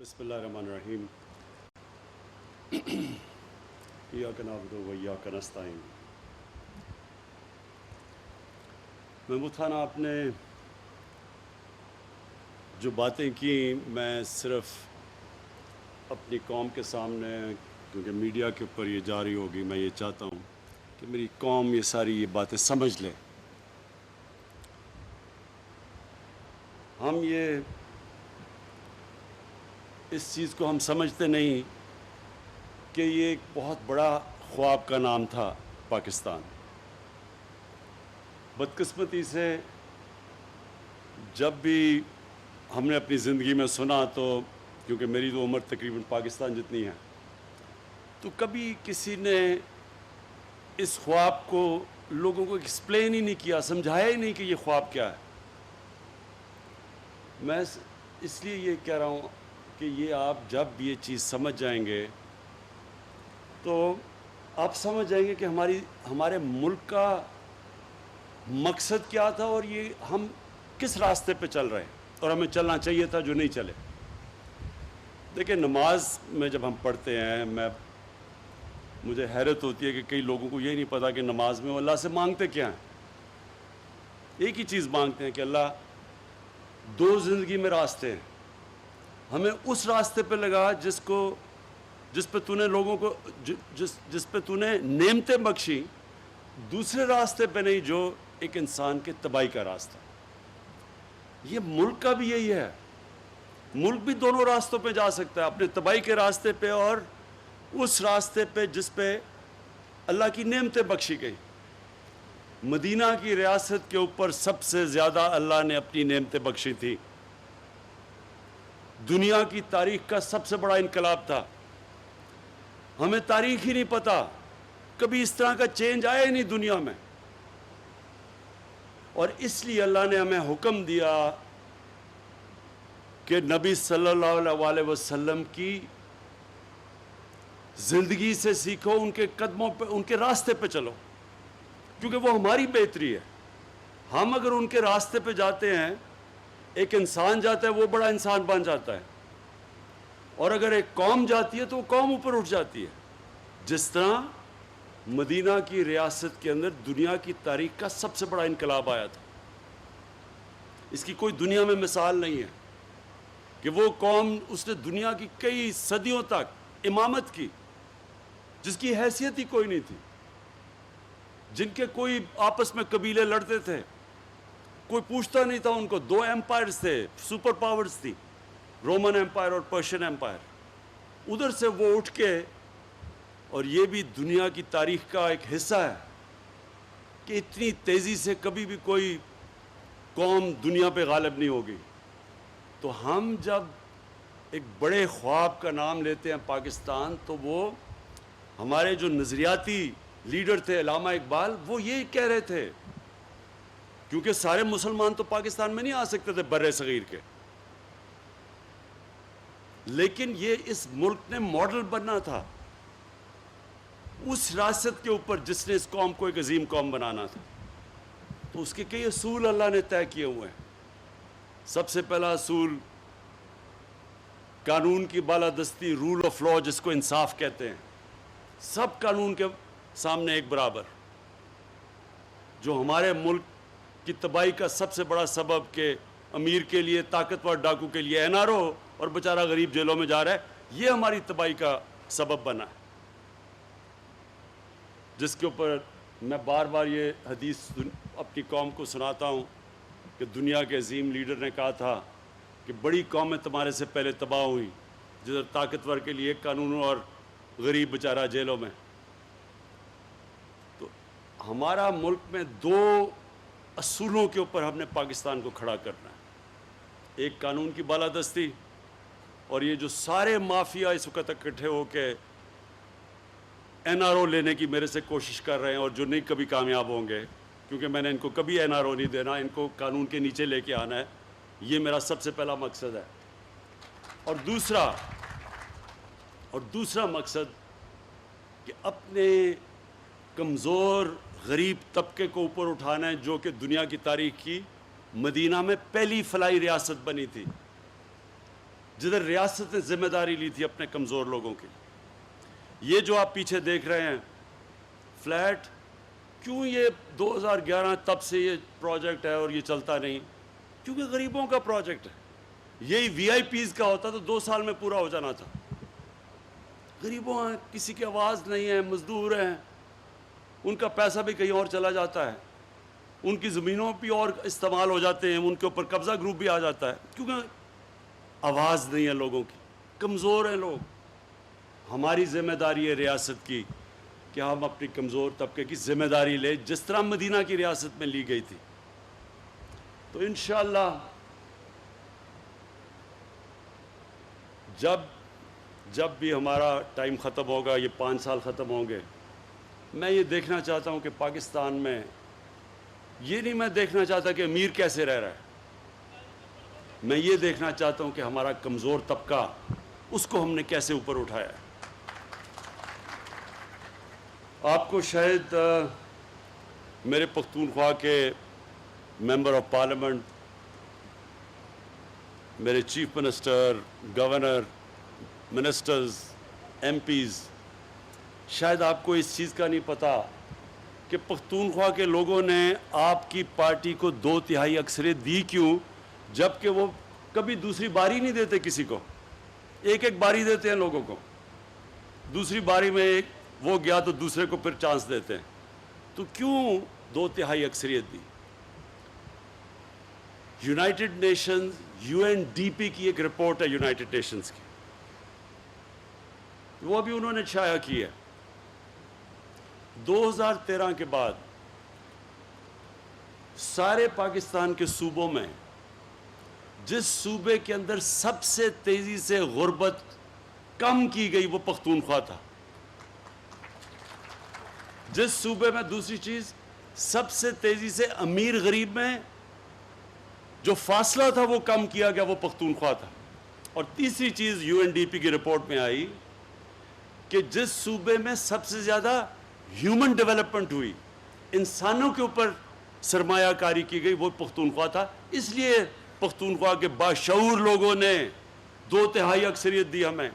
بسم اللہ الرحمن الرحیم ایاک نعبد و ایاک نستعین۔ محمود خان، آپ نے جو باتیں کی، میں صرف اپنی قوم کے سامنے، کیونکہ میڈیا کے اوپر یہ جاری ہوگی، میں یہ چاہتا ہوں کہ میری قوم یہ ساری یہ باتیں سمجھ لے۔ ہم یہ اس چیز کو ہم سمجھتے نہیں کہ یہ ایک بہت بڑا خواب کا نام تھا پاکستان۔ بدقسمتی سے جب بھی ہم نے اپنی زندگی میں سنا، تو کیونکہ میری تو عمر تقریباً پاکستان جتنی ہے، تو کبھی کسی نے اس خواب کو لوگوں کو ایکسپلین ہی نہیں کیا، سمجھایا ہی نہیں کہ یہ خواب کیا ہے۔ میں اس لیے یہ کہہ رہا ہوں کہ یہ آپ جب یہ چیز سمجھ جائیں گے تو آپ سمجھ جائیں گے کہ ہمارے ملک کا مقصد کیا تھا، اور یہ ہم کس راستے پہ چل رہے ہیں، اور ہمیں چلنا چاہیے تھا جو نہیں چلے۔ دیکھیں، نماز میں جب ہم پڑھتے ہیں، مجھے حیرت ہوتی ہے کہ کئی لوگوں کو یہ نہیں پتا کہ نماز میں وہ اللہ سے مانگتے کیا ہیں۔ ایک ہی چیز مانگتے ہیں کہ اللہ، دو زندگی میں راستے ہیں، ہمیں اس راستے پہ لگا جس پہ تو نے لوگوں کو جس پہ تو نے نعمتیں بخشی، دوسرے راستے پہ نہیں جو ایک انسان کے تباہی کا راستہ۔ یہ ملک کا بھی یہی ہے، ملک بھی دونوں راستوں پہ جا سکتا ہے، اپنے تباہی کے راستے پہ اور اس راستے پہ جس پہ اللہ کی نعمتیں بخشی گئی۔ مدینہ کی ریاست کے اوپر سب سے زیادہ اللہ نے اپنی نعمتیں بخشی تھی۔ دنیا کی تاریخ کا سب سے بڑا انقلاب تھا۔ ہمیں تاریخ ہی نہیں پتا، کبھی اس طرح کا چینج آیا ہی نہیں دنیا میں، اور اس لیے اللہ نے ہمیں حکم دیا کہ نبی صلی اللہ علیہ وسلم کی زندگی سے سیکھو، ان کے قدموں پہ، ان کے راستے پہ چلو، کیونکہ وہ ہماری بہتری ہے۔ ہم اگر ان کے راستے پہ جاتے ہیں، ایک انسان جاتا ہے وہ بڑا انسان بن جاتا ہے، اور اگر ایک قوم جاتی ہے تو وہ قوم اوپر اٹھ جاتی ہے۔ جس طرح مدینہ کی ریاست کے اندر دنیا کی تاریخ کا سب سے بڑا انقلاب آیا تھا، اس کی کوئی دنیا میں مثال نہیں ہے کہ وہ قوم، اس نے دنیا کی کئی صدیوں تک امامت کی، جس کی حیثیت ہی کوئی نہیں تھی، جن کے کوئی آپس میں قبیلے لڑتے تھے، کوئی پوچھتا نہیں تھا ان کو۔ دو ایمپائرز تھے، سپر پاورز تھی، رومن ایمپائر اور پرشین ایمپائر۔ ادھر سے وہ اٹھ کے، اور یہ بھی دنیا کی تاریخ کا ایک حصہ ہے کہ اتنی تیزی سے کبھی بھی کوئی قوم دنیا پہ غالب نہیں ہوگی۔ تو ہم جب ایک بڑے خواب کا نام لیتے ہیں پاکستان، تو وہ ہمارے جو نظریاتی لیڈر تھے، علامہ اقبال، وہ یہ کہہ رہے تھے، کیونکہ سارے مسلمان تو پاکستان میں نہیں آ سکتے تھے بر صغیر کے، لیکن یہ اس ملک نے ماڈل بننا تھا اس ریاست کے اوپر جس نے اس قوم کو ایک عظیم قوم بنانا تھا۔ تو اس کے کئی اصول اللہ نے طے کیے ہوئے ہیں۔ سب سے پہلا اصول قانون کی بالادستی، رول آف لا، جس کو انصاف کہتے ہیں، سب قانون کے سامنے ایک برابر۔ جو ہمارے ملک کی تباہی کا سب سے بڑا سبب کہ امیر کے لیے، طاقتور ڈاکو کے لیے این آر او، اور بیچارہ غریب جیلوں میں جا رہا ہے، یہ ہماری تباہی کا سبب بنا ہے، جس کے اوپر میں بار بار یہ حدیث اپنی قوم کو سناتا ہوں کہ دنیا کے عظیم لیڈر نے کہا تھا کہ بڑی قومیں تمہارے سے پہلے تباہ ہوئی، جدھر طاقتور کے لیے ایک قانون اور غریب بیچارہ جیلوں میں۔ تو ہمارا ملک میں دو اصولوں کے اوپر ہم نے پاکستان کو کھڑا کرنا ہے، ایک قانون کی بالادستی، اور یہ جو سارے مافیا اس وقت اکٹھے ہو کے این آر او لینے کی میرے سے کوشش کر رہے ہیں، اور جو نہیں کبھی کامیاب ہوں گے، کیونکہ میں نے ان کو کبھی این آر او نہیں دینا، ان کو قانون کے نیچے لے کے آنا ہے، یہ میرا سب سے پہلا مقصد ہے۔ اور دوسرا مقصد کہ اپنے کمزور غریب طبقے کو اوپر اٹھانا ہے، جو کہ دنیا کی تاریخ کی مدینہ میں پہلی فلاحی ریاست بنی تھی، جدھر ریاست نے ذمہ داری لی تھی اپنے کمزور لوگوں کی. یہ جو آپ پیچھے دیکھ رہے ہیں فلیٹ، کیوں یہ 2011 تب سے یہ پروجیکٹ ہے اور یہ چلتا نہیں؟ کیونکہ غریبوں کا پروجیکٹ ہے. یہی وی آئی پیز کا ہوتا تو 2 سال میں پورا ہو جانا تھا. غریبوں ہیں، کسی کی آواز نہیں ہے، مزدور ہیں، ان کا پیسہ بھی کہیں اور چلا جاتا ہے، ان کی زمینوں بھی اور استعمال ہو جاتے ہیں، ان کے اوپر قبضہ گروپ بھی آ جاتا ہے، کیونکہ آواز نہیں ہے لوگوں کی، کمزور ہیں لوگ. ہماری ذمہ داری ہے ریاست کی کہ ہم اپنی کمزور طبقے کی ذمہ داری لیں، جس طرح مدینہ کی ریاست میں لی گئی تھی. تو انشاءاللہ جب بھی ہمارا ٹائم ختم ہوگا، یہ 5 سال ختم ہوں گے، میں یہ دیکھنا چاہتا ہوں کہ پاکستان میں یہ نہیں میں دیکھنا چاہتا کہ امیر کیسے رہ رہا ہے، میں یہ دیکھنا چاہتا ہوں کہ ہمارا کمزور طبقہ، اس کو ہم نے کیسے اوپر اٹھایا ہے. آپ کو شاید میرے پختونخوا کے ممبر آف پارلیمنٹ، میرے chief minister, governor, ministers, MPs, شاید آپ کو اس چیز کا نہیں پتہ کہ پختونخوا کے لوگوں نے آپ کی پارٹی کو 2/3 اکثریت دی. کیوں؟ جبکہ وہ کبھی دوسری باری نہیں دیتے کسی کو، ایک باری دیتے ہیں لوگوں کو، دوسری باری میں ایک وہ گیا تو دوسرے کو پھر چانس دیتے ہیں. تو کیوں 2/3 اکثریت دی؟ یونائٹڈ نیشنز UNDP کی ایک رپورٹ ہے یونائٹڈ نیشنز کی، وہ بھی انہوں نے شائع کی ہے. 2013 کے بعد سارے پاکستان کے صوبوں میں جس صوبے کے اندر سب سے تیزی سے غربت کم کی گئی وہ پختونخوا تھا. جس صوبے میں، دوسری چیز، سب سے تیزی سے امیر غریب میں جو فاصلہ تھا وہ کم کیا گیا وہ پختونخوا تھا. اور تیسری چیز UNDP کی رپورٹ میں آئی کہ جس صوبے میں سب سے زیادہ ہیومن ڈیولپمنٹ ہوئی، انسانوں کے اوپر سرمایہ کاری کی گئی، وہ پختونخوا تھا. اس لیے پختونخوا کے باشعور لوگوں نے 2/3 اکثریت دی ہمیں.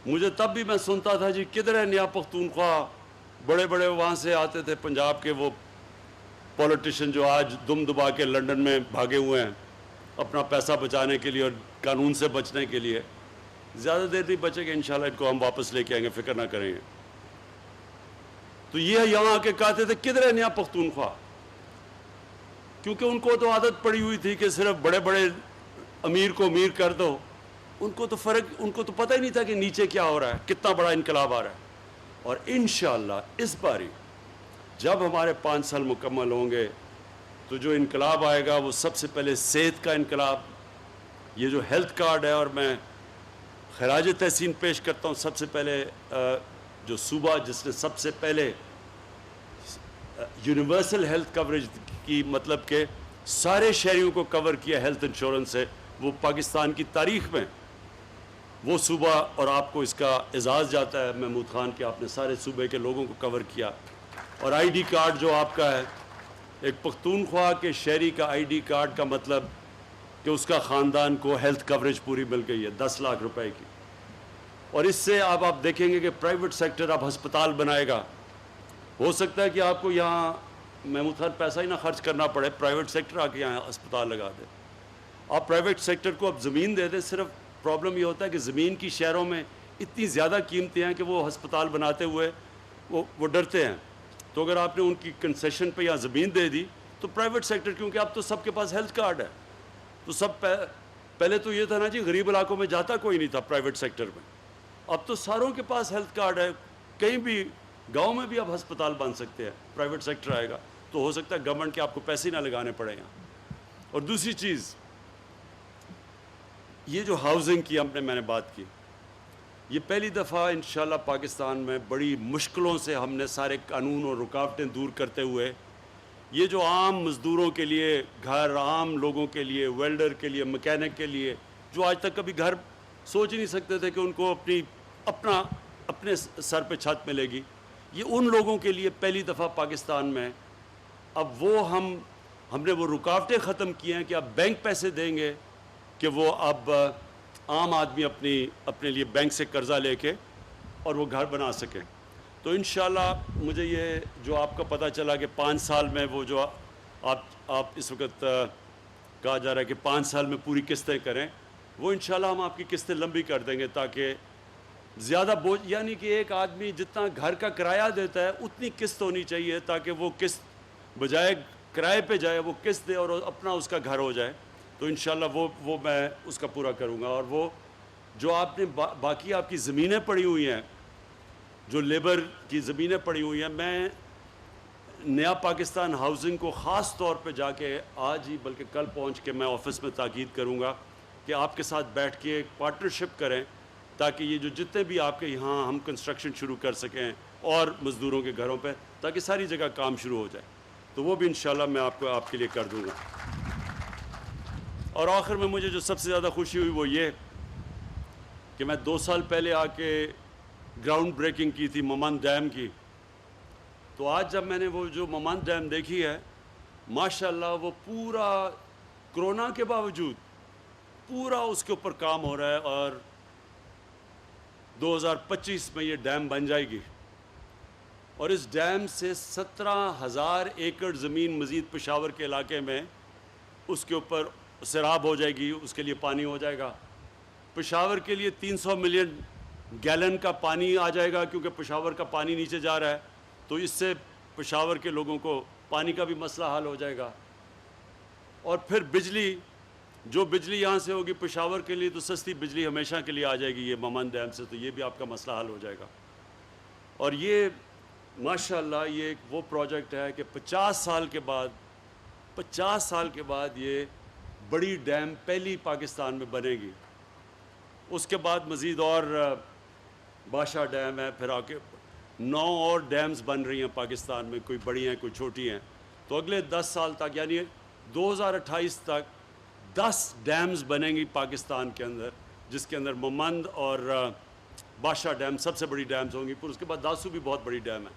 مجھے تب بھی میں سنتا تھا جی کدھر ہے نیا پختونخوا، بڑے بڑے وہاں سے آتے تھے پنجاب کے وہ پولیٹیشین جو آج دم دبا کے لنڈن میں بھاگے ہوئے ہیں اپنا پیسہ بچانے کے لیے اور قانون سے بچنے کے لیے. زیادہ دیر نہیں بچے گا انشاءاللہ، ان کو ہم واپس لے کے آئیں گے، فکر نہ کریں گے. تو یہ یہاں آ کے کہتے تھے کدھر ہے نیا پختونخوا، کیونکہ ان کو تو عادت پڑی ہوئی تھی کہ صرف بڑے بڑے امیر کو امیر کر دو. ان کو تو پتہ ہی نہیں تھا کہ نیچے کیا ہو رہا ہے، کتنا بڑا انقلاب آ رہا ہے. اور انشاءاللہ اس باری جب ہمارے 5 سال مکمل ہوں گے تو جو انقلاب آئے گا وہ سب سے پہلے صحت کا انقلاب. یہ جو ہیلتھ کارڈ ہے، اور میں خراج تحسین پیش کرتا ہوں سب سے پہلے جو صوبہ جس نے سب سے پہلے یونیورسل ہیلتھ کوریج کی، مطلب کہ سارے شہریوں کو کور کیا ہیلتھ انشورنس سے، وہ پاکستان کی تاریخ میں وہ صوبہ. اور آپ کو اس کا اعزاز جاتا ہے محمود خان کہ آپ نے سارے صوبے کے لوگوں کو کور کیا. اور ID کارڈ جو آپ کا ہے، ایک پختونخوا کے شہری کا ID کارڈ کا مطلب کہ اس کا خاندان کو ہیلتھ کوریج پوری مل گئی ہے 10 لاکھ روپے کی. اور اس سے آپ دیکھیں گے کہ پرائیویٹ سیکٹر اب ہسپتال بنائے گا. ہو سکتا ہے کہ آپ کو یہاں محمود خان پیسہ ہی نہ خرچ کرنا پڑے، پرائیویٹ سیکٹر آ کے یہاں ہسپتال لگا دے. آپ پرائیویٹ سیکٹر کو اب زمین دے دیں. صرف پرابلم یہ ہوتا ہے کہ زمین کی شہروں میں اتنی زیادہ قیمتیں ہیں کہ وہ ہسپتال بناتے ہوئے وہ ڈرتے ہیں. تو اگر آپ نے ان کی کنسیشن پہ یہاں زمین دے دی تو پرائیویٹ سیکٹر، کیونکہ اب تو سب کے پاس ہیلتھ کارڈ ہے، تو سب پہلے تو یہ تھا نا جی غریب علاقوں میں جاتا کوئی نہیں تھا پرائیویٹ سیکٹر میں، اب تو ساروں کے پاس ہیلتھ کارڈ ہے. کہیں بھی گاؤں میں بھی اب ہسپتال بن سکتے ہیں، پرائیویٹ سیکٹر آئے گا تو ہو سکتا ہے گورنمنٹ کے آپ کو پیسے نہ لگانے پڑے گا. اور دوسری چیز، یہ جو ہاؤسنگ کی میں نے بات کی، یہ پہلی دفعہ انشاءاللہ پاکستان میں بڑی مشکلوں سے ہم نے سارے قانون اور رکاوٹیں دور کرتے ہوئے یہ جو عام مزدوروں کے لیے گھر، عام لوگوں کے لیے، ویلڈر کے لیے، مکینک کے لیے، جو آج تک کبھی گھر سوچ ہی نہیں سکتے تھے کہ ان کو اپنے سر پہ چھت ملے گی، یہ ان لوگوں کے لیے پہلی دفعہ پاکستان میں اب وہ ہم نے وہ رکاوٹیں ختم کی ہیں کہ اب بینک پیسے دیں گے کہ وہ اب عام آدمی اپنے لیے بینک سے قرضہ لے کے اور وہ گھر بنا سکے. تو انشاءاللہ مجھے یہ جو آپ کا پتہ چلا کہ 5 سال میں وہ جو آپ اس وقت کہا جا رہا ہے کہ 5 سال میں پوری قسطیں کریں, وہ انشاءاللہ ہم آپ کی قسطیں لمبی کر دیں گے تاکہ زیادہ بوجھ, یعنی کہ ایک آدمی جتنا گھر کا کرایہ دیتا ہے اتنی قسط ہونی چاہیے تاکہ وہ قسط بجائے کرائے پہ جائے وہ قسط دے اور اپنا اس کا گھر ہو جائے. تو انشاءاللہ وہ میں اس کا پورا کروں گا. اور وہ جو آپ نے باقی آپ کی زمینیں پڑی ہوئی ہیں, جو لیبر کی زمینیں پڑی ہوئی ہیں, میں نیا پاکستان ہاؤسنگ کو خاص طور پہ جا کے آج ہی بلکہ کل پہنچ کے میں آفس میں تاکید کروں گا کہ آپ کے ساتھ بیٹھ کے ایک پارٹنرشپ کریں تاکہ یہ جو جتنے بھی آپ کے یہاں ہم کنسٹرکشن شروع کر سکیں اور مزدوروں کے گھروں پہ, تاکہ ساری جگہ کام شروع ہو جائے. تو وہ بھی انشاءاللہ میں آپ کے لیے کر دوں گا. اور آخر میں مجھے جو سب سے زیادہ خوشی ہوئی وہ یہ کہ میں 2 سال پہلے آ کے گراؤنڈ بریکنگ کی تھی ممند ڈیم کی. تو آج جب میں نے وہ جو ممند ڈیم دیکھی ہے, ماشاءاللہ وہ پورا کرونا کے باوجود پورا اس کے اوپر کام ہو رہا ہے اور 2025 میں یہ ڈیم بن جائے گی. اور اس ڈیم سے 17,000 ایکڑ زمین مزید پشاور کے علاقے میں اس کے اوپر سیراب ہو جائے گی, اس کے لیے پانی ہو جائے گا. پشاور کے لیے 300 ملین گیلن کا پانی آ جائے گا کیونکہ پشاور کا پانی نیچے جا رہا ہے. تو اس سے پشاور کے لوگوں کو پانی کا بھی مسئلہ حل ہو جائے گا. اور پھر بجلی, جو بجلی یہاں سے ہوگی پشاور کے لیے تو سستی بجلی ہمیشہ کے لیے آ جائے گی یہ ممند ڈیم سے, تو یہ بھی آپ کا مسئلہ حل ہو جائے گا. اور یہ ماشاءاللہ یہ ایک وہ پروجیکٹ ہے کہ 50 سال کے بعد یہ بڑی ڈیم پہلی پاکستان میں بنے گی. اس کے بعد مزید اور بادشاہ ڈیم ہے, پھر آگے 9 اور ڈیمز بن رہی ہیں پاکستان میں, کوئی بڑی ہیں کوئی چھوٹی ہیں. تو اگلے 10 سال تک یعنی 2028 تک 10 ڈیمز بنیں گی پاکستان کے اندر, جس کے اندر ممند اور بادشاہ ڈیم سب سے بڑی ڈیمز ہوں گی. پھر اس کے بعد داسو بھی بہت بڑی ڈیم ہے.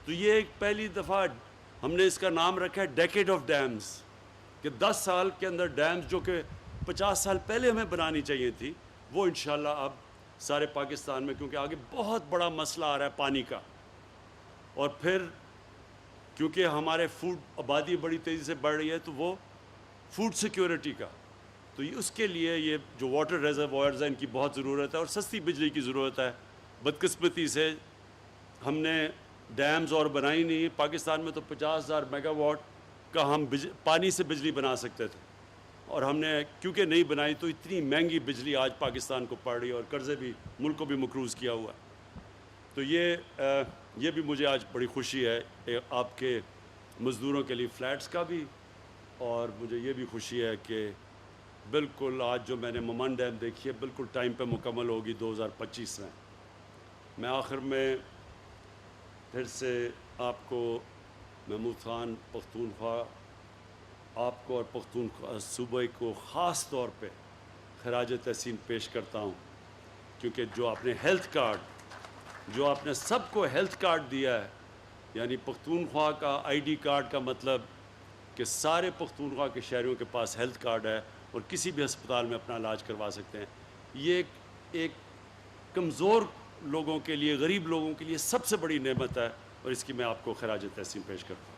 تو یہ ایک پہلی دفعہ ہم نے اس کا نام رکھا ہے ڈیکیڈ آف ڈیمز, کہ 10 سال کے اندر ڈیمز جو کہ 50 سال پہلے ہمیں بنانی چاہیے تھی وہ انشاءاللہ اب سارے پاکستان میں, کیونکہ آگے بہت بڑا مسئلہ آ رہا ہے پانی کا. اور پھر کیونکہ ہمارے فوڈ آبادی بڑی تیزی سے بڑھ رہی ہے تو وہ فوڈ سیکیورٹی کا, تو اس کے لیے یہ جو واٹر ریزروائرز ہیں ان کی بہت ضرورت ہے اور سستی بجلی کی ضرورت ہے. بدقسمتی سے ہم نے ڈیمز اور بنائی نہیں. پاکستان میں تو 50,000 میگا واٹ کا ہم پانی سے بجلی بنا سکتے تھے, اور ہم نے کیونکہ نہیں بنائی تو اتنی مہنگی بجلی آج پاکستان کو پڑ رہی ہے اور قرضے بھی ملک کو بھی مقروض کیا ہوا ہے. تو یہ بھی مجھے آج بڑی خوشی ہے آپ کے مزدوروں کے لیے فلیٹس کا بھی, اور مجھے یہ بھی خوشی ہے کہ بالکل آج جو میں نے ممند ڈیم دیکھی ہے بالکل ٹائم پہ مکمل ہوگی 2025 میں. میں آخر میں پھر سے آپ کو محمود خان پختونخوا, آپ کو اور پختونخوا صوبے کو خاص طور پہ خراج تحسین پیش کرتا ہوں, کیونکہ جو آپ نے ہیلتھ کارڈ, جو آپ نے سب کو ہیلتھ کارڈ دیا ہے, یعنی پختونخوا کا آئی ڈی کارڈ کا مطلب کہ سارے پختونخوا کے شہریوں کے پاس ہیلتھ کارڈ ہے اور کسی بھی ہسپتال میں اپنا علاج کروا سکتے ہیں. یہ ایک کمزور لوگوں کے لیے, غریب لوگوں کے لیے سب سے بڑی نعمت ہے, اور اس کی میں آپ کو خراج تحسین پیش کرتا ہوں.